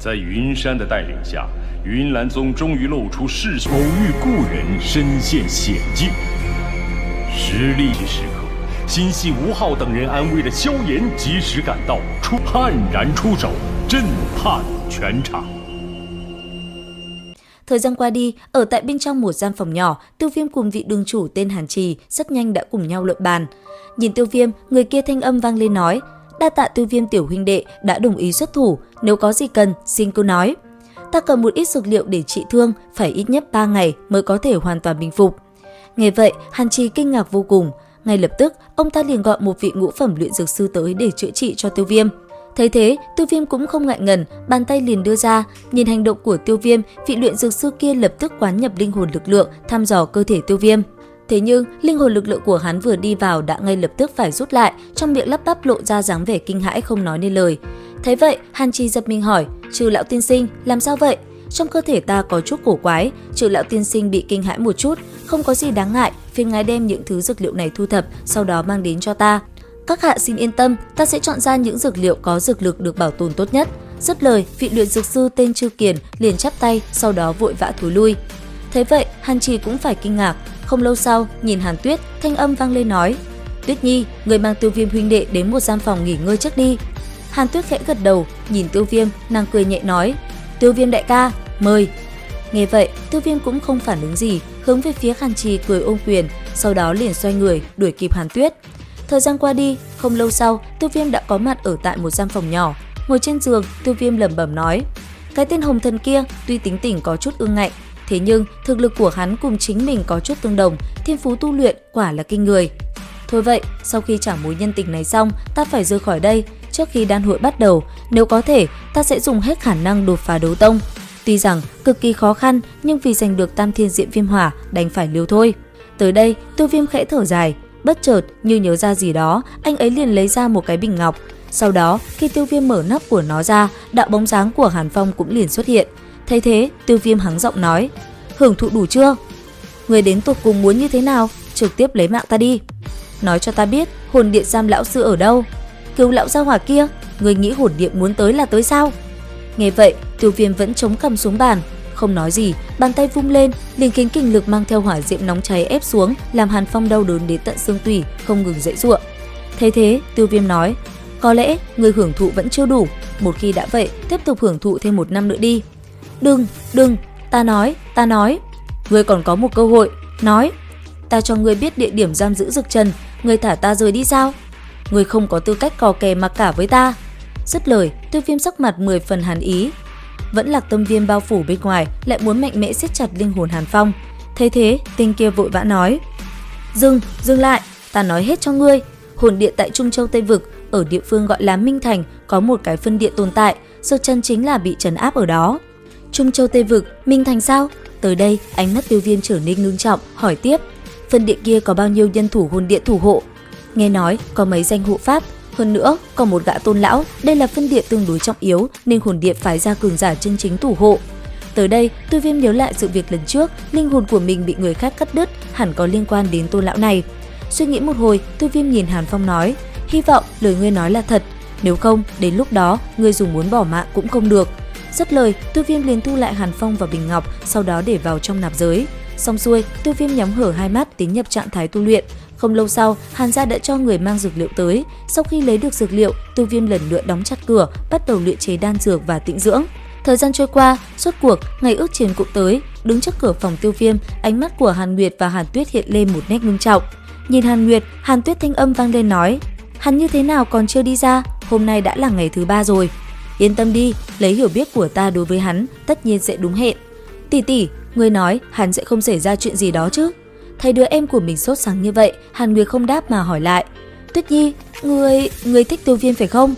在云山的带领下，云岚宗终于露出世偶遇故人，身陷险境。失利时刻，心系吴昊等人安危的萧炎及时赶到，悍然出手，震撼全场。Thời gian qua đi, ở tại bên trong một gian phòng nhỏ, Tiêu Viêm cùng vị đường chủ tên Hàn Trì rất nhanh đã cùng nhau luận bàn. Nhìn Tiêu Viêm, người kia thanh âm vang lên nói: "Đa tạ Tiêu Viêm tiểu huynh đệ đã đồng ý xuất thủ, nếu có gì cần xin cứ nói. Ta cần một ít dược liệu để trị thương, phải ít nhất 3 ngày mới có thể hoàn toàn bình phục." Nghe vậy, Hàn Trì kinh ngạc vô cùng. Ngay lập tức, ông ta liền gọi một vị ngũ phẩm luyện dược sư tới để chữa trị cho Tiêu Viêm. Thấy thế, Tiêu Viêm cũng không ngại ngần, bàn tay liền đưa ra. Nhìn hành động của Tiêu Viêm, vị luyện dược sư kia lập tức quán nhập linh hồn lực lượng, thăm dò cơ thể Tiêu Viêm. Thế nhưng, linh hồn lực lượng của hắn vừa đi vào đã ngay lập tức phải rút lại, trong miệng lắp bắp lộ ra dáng vẻ kinh hãi không nói nên lời. Thấy vậy, Hàn Trì giật mình hỏi: "Trừ lão tiên sinh, làm sao vậy? Trong cơ thể ta có chút cổ quái." Trừ lão tiên sinh bị kinh hãi một chút: "Không có gì đáng ngại, phiền ngài đem những thứ dược liệu này thu thập, sau đó mang đến cho ta. Các hạ xin yên tâm, ta sẽ chọn ra những dược liệu có dược lực được bảo tồn tốt nhất." Dứt lời, vị luyện dược sư tên Trư Kiền liền chắp tay, sau đó vội vã thối lui. Thế vậy, Hàn Trì cũng phải kinh ngạc. Không lâu sau, nhìn Hàn Tuyết, thanh âm vang lên nói: "Tuyết Nhi, người mang Tiêu Viêm huynh đệ đến một gian phòng nghỉ ngơi trước đi." Hàn Tuyết khẽ gật đầu, nhìn Tiêu Viêm, nàng cười nhẹ nói: "Tiêu Viêm đại ca, mời." Nghe vậy, Tiêu Viêm cũng không phản ứng gì, hướng về phía Hàn Trì cười ôm quyền, sau đó liền xoay người đuổi kịp Hàn Tuyết. Thời gian qua đi, không lâu sau, Tiêu Viêm đã có mặt ở tại một gian phòng nhỏ. Ngồi trên giường, Tiêu Viêm lẩm bẩm nói: "Cái tên Hồng Thần kia tuy tính tình có chút ương ngạnh, thế nhưng thực lực của hắn cùng chính mình có chút tương đồng, thiên phú tu luyện quả là kinh người. Thôi vậy, sau khi trả mối nhân tình này xong, ta phải rời khỏi đây. Trước khi đan hội bắt đầu, nếu có thể, ta sẽ dùng hết khả năng đột phá đấu tông. Tuy rằng cực kỳ khó khăn, nhưng vì giành được Tam Thiên Diệm Viêm Hỏa, đành phải liều thôi." Tới đây, Tiêu Viêm khẽ thở dài. Bất chợt như nhớ ra gì đó, anh ấy liền lấy ra một cái bình ngọc. Sau đó, khi Tiêu Viêm mở nắp của nó ra, đạo bóng dáng của Hàn Phong cũng liền xuất hiện. Thấy thế, Tiêu Viêm hắng giọng nói: "Hưởng thụ đủ chưa? Người đến tột cùng muốn như thế nào? Trực tiếp lấy mạng ta đi. Nói cho ta biết, hồn điện giam lão sư ở đâu? Cứu lão gia hỏa kia, người nghĩ hồn điện muốn tới là tới sao?" Nghe vậy, Tiêu Viêm vẫn chống cằm xuống bàn, không nói gì, bàn tay vung lên, liền khiến kình lực mang theo hỏa diệm nóng cháy ép xuống, làm Hàn Phong đau đớn đến tận xương tủy, không ngừng giãy giụa. Thấy thế, Tiêu Viêm nói: "Có lẽ người hưởng thụ vẫn chưa đủ, một khi đã vậy, tiếp tục hưởng thụ thêm 1 năm nữa đi." Đừng, ta nói, ngươi còn có một cơ hội, nói, ta cho ngươi biết địa điểm giam giữ Dực Trần, ngươi thả ta rời đi sao? Ngươi không có tư cách cò kè mặc cả với ta." Dứt lời, Tiêu Viêm sắc mặt 10 phần hàn ý. Vẫn Lạc Tâm Viêm bao phủ bên ngoài, lại muốn mạnh mẽ siết chặt linh hồn Hàn Phong. Thấy thế, tên kia vội vã nói: Dừng lại, ta nói hết cho ngươi. Hồn điện tại Trung Châu Tây Vực, ở địa phương gọi là Minh Thành, có một cái phân điện tồn tại, Dực Trần chính là bị trấn áp ở đó." Trung Châu Tây Vực, Minh Thành sao? Tới đây, ánh mắt Tiêu Viêm trở nên ngưng trọng, hỏi tiếp: "Phân điện kia có bao nhiêu nhân thủ hồn điện thủ hộ?" Nghe nói có mấy danh hộ pháp, hơn nữa còn một gã tôn lão, đây là phân điện tương đối trọng yếu nên hồn điện phái ra cường giả chân chính thủ hộ. Tới đây, Tiêu Viêm nhớ lại sự việc lần trước, linh hồn của mình bị người khác cắt đứt, hẳn có liên quan đến tôn lão này. Suy nghĩ một hồi, Tiêu Viêm nhìn Hàn Phong nói: "Hy vọng lời ngươi nói là thật, nếu không, đến lúc đó ngươi dùng muốn bỏ mạng cũng không được." Dứt lời, Tiêu Viêm liền thu lại Hàn Phong vào bình ngọc, sau đó để vào trong nạp giới. Xong xuôi, Tiêu Viêm nhắm hở hai mắt tiến nhập trạng thái tu luyện. Không lâu sau, Hàn gia đã cho người mang dược liệu tới. Sau khi lấy được dược liệu, Tiêu Viêm lần lượt đóng chặt cửa, bắt đầu luyện chế đan dược và tĩnh dưỡng. Thời gian trôi qua, rốt cuộc ngày ước chiến cũng tới. Đứng trước cửa phòng Tiêu Viêm, ánh mắt của Hàn Nguyệt và Hàn Tuyết hiện lên một nét ngưng trọng. Nhìn Hàn Nguyệt, Hàn Tuyết thanh âm vang lên nói: "Hắn như thế nào còn chưa đi ra? Hôm nay đã là ngày thứ 3 rồi." "Yên tâm đi, lấy hiểu biết của ta đối với hắn, tất nhiên sẽ đúng hẹn." "Tỷ, ngươi nói hắn sẽ không xảy ra chuyện gì đó chứ?" Thấy đứa em của mình sốt sắng như vậy, Hàn Nguyệt không đáp mà hỏi lại: "Tuyết Nhi, ngươi thích Tiêu Viêm phải không?"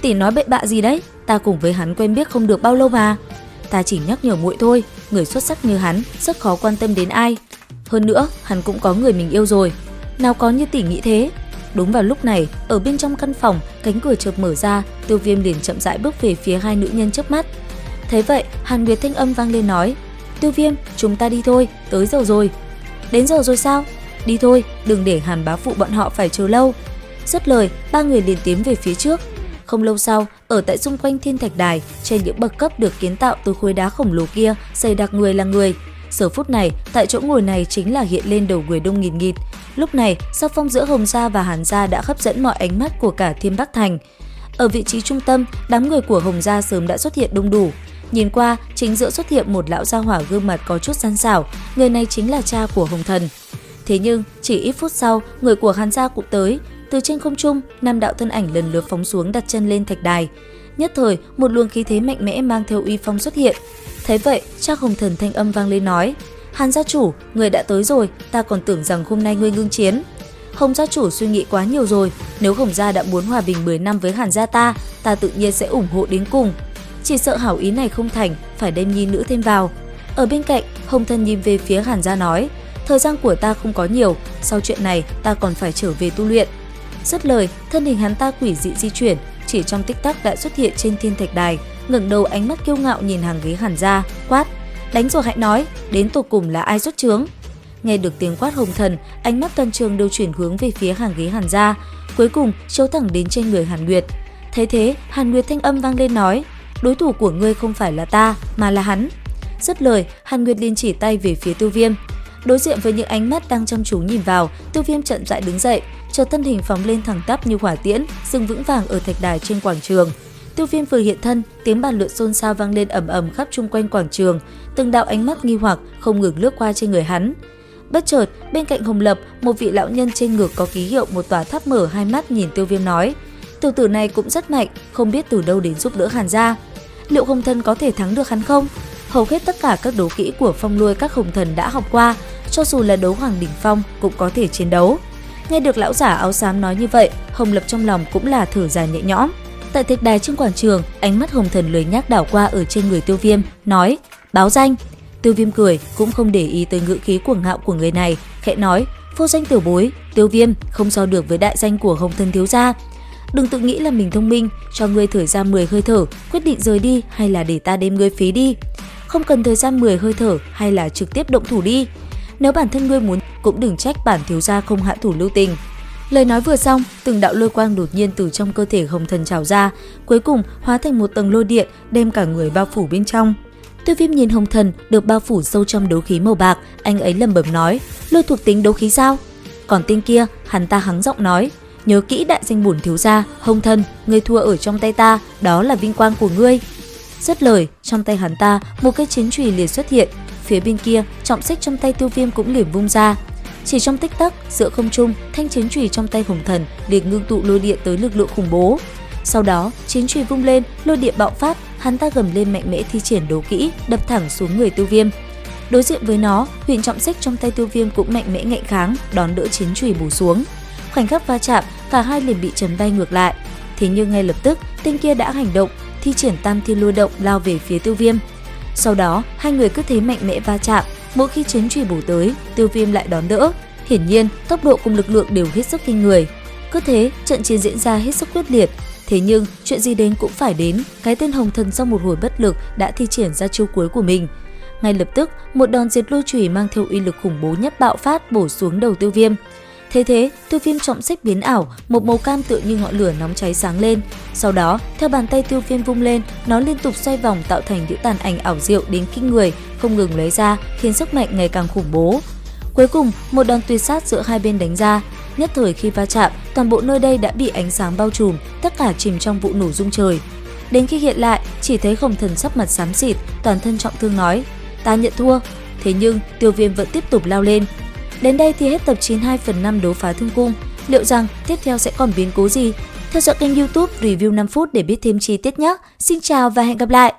Tỷ nói bậy bạ gì đấy? Ta cùng với hắn quen biết không được bao lâu mà." "Ta chỉ nhắc nhở muội thôi, người xuất sắc như hắn rất khó quan tâm đến ai. Hơn nữa, hắn cũng có người mình yêu rồi. Nào có như tỷ nghĩ thế." Đúng vào lúc này, ở bên trong căn phòng, cánh cửa chợt mở ra, Tiêu Viêm liền chậm rãi bước về phía hai nữ nhân trước mắt. Thấy vậy, Hàn Nguyệt thanh âm vang lên nói: "Tiêu Viêm, chúng ta đi thôi, tới giờ rồi." "Đến giờ rồi sao? Đi thôi, đừng để Hàn bá phụ bọn họ phải chờ lâu." Dứt lời, ba người liền tiến về phía trước. Không lâu sau, Ở tại xung quanh thiên thạch đài, trên những bậc cấp được kiến tạo từ khối đá khổng lồ kia, dày đặc người là người. Giờ phút này, tại chỗ ngồi này chính là hiện lên đầu người đông nghìn nghịt. Lúc này, sắc phong giữa Hồng gia và Hàn gia đã hấp dẫn mọi ánh mắt của cả Thiên Bắc Thành. Ở vị trí trung tâm, đám người của Hồng gia sớm đã xuất hiện đông đủ. Nhìn qua, chính giữa xuất hiện một lão gia hỏa gương mặt có chút gian xảo, người này chính là cha của Hồng Thần. Thế nhưng, chỉ ít phút sau, người của Hàn gia cũng tới. Từ trên không trung, 5 đạo thân ảnh lần lượt phóng xuống đặt chân lên thạch đài. Nhất thời, một luồng khí thế mạnh mẽ mang theo uy phong xuất hiện. Thấy vậy, cha Hồng Thần thanh âm vang lên nói: "Hàn gia chủ, người đã tới rồi, ta còn tưởng rằng hôm nay ngươi ngưng chiến." Hồng gia chủ suy nghĩ quá nhiều rồi, nếu Hồng gia đã muốn hòa bình 10 năm với Hàn gia ta tự nhiên sẽ ủng hộ đến cùng. Chỉ sợ hảo ý này không thành, phải đem nhi nữ thêm vào. Ở bên cạnh, Hồng Thần nhìn về phía Hàn gia nói: "Thời gian của ta không có nhiều, sau chuyện này ta còn phải trở về tu luyện." Dứt lời, thân hình hắn ta quỷ dị di chuyển, chỉ trong tích tắc đã xuất hiện trên thiên thạch đài, ngẩng đầu ánh mắt kiêu ngạo nhìn hàng ghế Hàn gia, quát: "Đánh rồi hãy nói, đến tột cùng là ai xuất chướng?" Nghe được tiếng quát Hồng Thần, ánh mắt toàn trường đều chuyển hướng về phía hàng ghế Hàn gia, cuối cùng chiếu thẳng đến trên người Hàn Nguyệt. Thấy thế, Hàn Nguyệt thanh âm vang lên nói: "Đối thủ của ngươi không phải là ta, mà là hắn." Dứt lời, Hàn Nguyệt liền chỉ tay về phía Tiêu Viêm. Đối diện với những ánh mắt đang chăm chú nhìn vào, Tiêu Viêm chậm rãi đứng dậy, chợt thân hình phóng lên thẳng tắp như hỏa tiễn, dừng vững vàng ở thạch đài trên quảng trường. Tiêu Viêm vừa hiện thân, tiếng bàn luận xôn xao vang lên ầm ầm khắp chung quanh quảng trường, từng đạo ánh mắt nghi hoặc không ngừng lướt qua trên người hắn. Bất chợt, bên cạnh Hồng Lập, một vị lão nhân trên ngực có ký hiệu một tòa tháp mở hai mắt nhìn Tiêu Viêm nói: "Tiểu tử này cũng rất mạnh, không biết từ đâu đến giúp đỡ Hàn gia. Liệu Hồng Thần có thể thắng được hắn không?" Hầu hết tất cả các đấu kỹ của phong lôi các Hồng Thần đã học qua, cho dù là đấu hoàng đỉnh phong cũng có thể chiến đấu. Nghe được lão giả áo xám nói như vậy, Hồng Lập trong lòng cũng là thở dài nhẹ nhõm. Tại thạch đài trên quảng trường, ánh mắt Hồng Thần lười nhác đảo qua ở trên người Tiêu Viêm, nói: "Báo danh." Tiêu Viêm cười, cũng không để ý tới ngữ khí cuồng ngạo của người này, khẽ nói: "Vô danh tiểu bối, Tiêu Viêm không so được với đại danh của Hồng Thần thiếu gia. Đừng tự nghĩ là mình thông minh, cho ngươi thời gian 10 hơi thở, quyết định rời đi hay là để ta đem ngươi phế đi. Không cần thời gian 10 hơi thở hay là trực tiếp động thủ đi. Nếu bản thân ngươi muốn cũng đừng trách bản thiếu gia không hạ thủ lưu tình." Lời nói vừa xong, từng đạo lôi quang đột nhiên từ trong cơ thể Hồng Thần trào ra, cuối cùng hóa thành một tầng lôi điện đem cả người bao phủ bên trong. Tiêu Viêm nhìn Hồng Thần được bao phủ sâu trong đấu khí màu bạc, anh ấy lẩm bẩm nói: "Lôi thuộc tính đấu khí sao?" Còn tên kia, hắn ta hắng giọng nói: "Nhớ kỹ đại danh bổn thiếu gia, Hồng Thần, ngươi thua ở trong tay ta, đó là vinh quang của ngươi." Dứt lời, trong tay hắn ta, một cây chiến chùy liền xuất hiện, phía bên kia, trọng xích trong tay Tiêu Viêm cũng liền vung ra. Chỉ trong tích tắc, giữa không trung, thanh chiến chùy trong tay Hồng Thần liền ngưng tụ lôi điện tới lực lượng khủng bố. Sau đó, chiến chùy vung lên, lôi điện bạo phát, hắn ta gầm lên mạnh mẽ thi triển đấu kỹ, đập thẳng xuống người Tiêu Viêm. Đối diện với nó, huyền trọng xích trong tay Tiêu Viêm cũng mạnh mẽ ngạnh kháng, đón đỡ chiến chùy bổ xuống. Khoảnh khắc va chạm, cả hai liền bị chấn bay ngược lại. Thế nhưng ngay lập tức, tên kia đã hành động, thi triển Tam Thiên Lôi Động lao về phía Tiêu Viêm. Sau đó, hai người cứ thế mạnh mẽ va chạm, mỗi khi chiến chùy bổ tới, Tiêu Viêm lại đón đỡ. Hiển nhiên, tốc độ cùng lực lượng đều hết sức kinh người. Cứ thế, trận chiến diễn ra hết sức quyết liệt. Thế nhưng, chuyện gì đến cũng phải đến, cái tên Hồng Thần sau một hồi bất lực đã thi triển ra chiêu cuối của mình. Ngay lập tức, một đòn diệt lôi chùy mang theo uy lực khủng bố nhất bạo phát bổ xuống đầu Tiêu Viêm. Thế, Tiêu Viêm trọng xích biến ảo, một màu cam tựa như ngọn lửa nóng cháy sáng lên. Sau đó, theo bàn tay Tiêu Viêm vung lên, nó liên tục xoay vòng tạo thành những tàn ảnh ảo diệu đến kinh người, không ngừng lóe ra, khiến sức mạnh ngày càng khủng bố. Cuối cùng, một đòn tuyệt sát giữa hai bên đánh ra. Nhất thời khi va chạm, toàn bộ nơi đây đã bị ánh sáng bao trùm, tất cả chìm trong vụ nổ rung trời. Đến khi hiện lại, chỉ thấy Hồng Thần sắc mặt xám xịt, toàn thân trọng thương nói: "Ta nhận thua." Thế nhưng, Tiêu Viêm vẫn tiếp tục lao lên. Đến đây thì hết tập 92/5 đấu phá thương cung. Liệu rằng tiếp theo sẽ còn biến cố gì? Theo dõi kênh YouTube Review 5 phút để biết thêm chi tiết nhé. Xin chào và hẹn gặp lại!